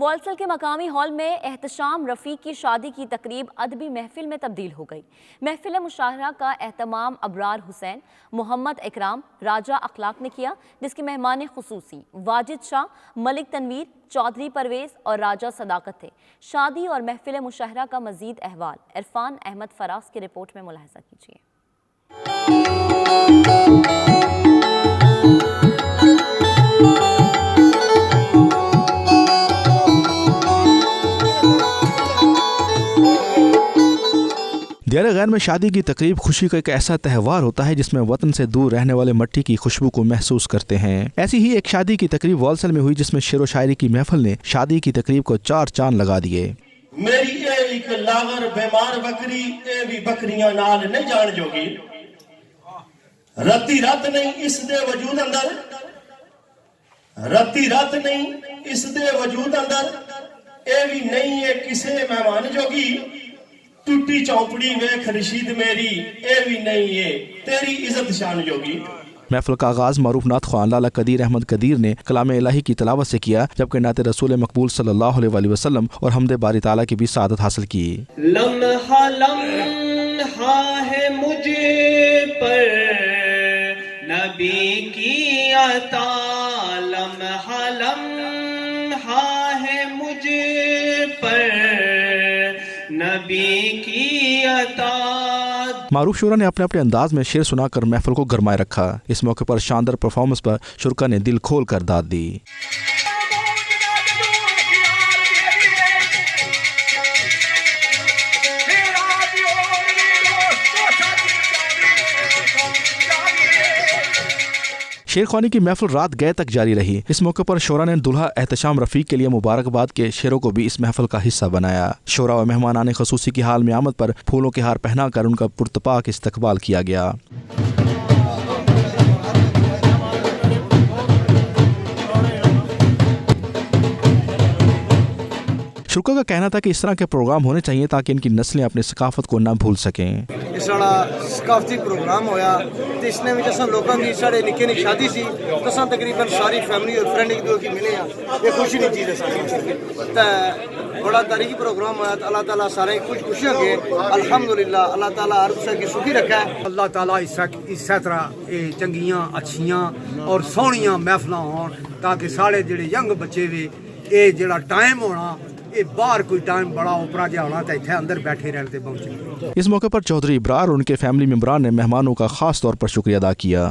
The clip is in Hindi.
वॉलसल के मकामी हॉल में एहतशाम रफ़ीक की शादी की तकरीब अदबी महफिल में तब्दील हो गई। महफिल मुशाहरा का एहतमाम अबरार हुसैन, मोहम्मद इकराम, राजा अखलाक ने किया, जिसकी मेहमान खुसूसी वाजिद शाह, मलिक तनवीर, चौधरी परवेज और राजा सदाकत थे। शादी और महफिल मुशाहरा का मजीद अहवाल इरफान अहमद फराज की रिपोर्ट में मुलाहिजा कीजिए। दियारे गैर में शादी की तकरीब खुशी का एक ऐसा त्यौहार होता है जिसमें वतन से दूर रहने वाले मट्टी की खुशबू को महसूस करते हैं। ऐसी ही एक शादी की तकरीब वॉलसल में हुई जिसमें शेर व शायरी की महफिल ने शादी की तकरीब को 4 चांद लगा दिए। मेरी एक लागर बीमार बकरी ए भी बकरियां नाल नहीं जान जोगी, रत्ती रात नहीं इस दे वजूद अंदर, रत्ती रात नहीं इस दे वजूद अंदर, ए भी नहीं है किसे मेहमान जोगी, टूटी चौपड़ी वेख रशीद मेरी, ए भी नहीं है तेरी इज्जत शान जोगी। महफिल का आगाज मारूफ नात ख्वान लाला कदीर अहमद कदीर ने कलाम इलाही की तिलावत से किया, जबकि नाते रसूल मकबूल सल्लल्लाहु अलैहि वसल्लम और हमदे बारी ताला की भी सादत हासिल की। लम्हा लम्हा है मुझे पर नबी की अता, लम्हा लम्हा है मुझे पर नबी की अता। मारूफ शुरा ने अपने अपने अंदाज में शेर सुनाकर महफिल को गरमाए रखा। इस मौके पर शानदार परफॉर्मेंस पर शुरा ने दिल खोल कर दाद दी। शेर ख्वानी की महफिल रात गए तक जारी रही। इस मौके पर शोरा ने दुल्हा एहतशाम रफ़ीक के लिए मुबारकबाद के शेरों को भी इस महफिल का हिस्सा बनाया। शोरा व मेहमान आने खसूसी की हाल में आमद पर फूलों के हार पहनाकर उनका पुरतपाक इस्तकबाल किया गया। शुक्र का कहना था कि इस तरह के प्रोग्राम होने चाहिए ताकि इनकी नस्लें अपनी सकाफत को न भूल सकें। इस सकाफती प्रोग्राम होया तो इसने भी जैसा लोगों की साढ़े निक्के निक्की शादी सी तो तकरीबन सारी फैमिली और फ्रेंड एक दूसरे की मिले ये खुशी नहीं चीज़ है सारी। बड़ा तारीखी प्रोग्राम होया तो अल्लाह ताला सारे कुछ खुशी होंगे। अल्हम्दुलिल्लाह अल्लाह ताला हर किसी की सुखी रखा है। अल्लाह ताला इस तरह चंगियां अच्छियां और सोहनियां महफिलां होन ताकि साढ़े जेडे यंग बच्चे वे ये जेड़ा टाइम होना ये बाहर कोई टाइम बड़ा उपरा जा होना तो इतने अंदर बैठे रहते पहुंचे। इस मौके पर चौधरी इब्रार और उनके फैमिली मेंबरान ने मेहमानों का खास तौर पर शुक्रिया अदा किया।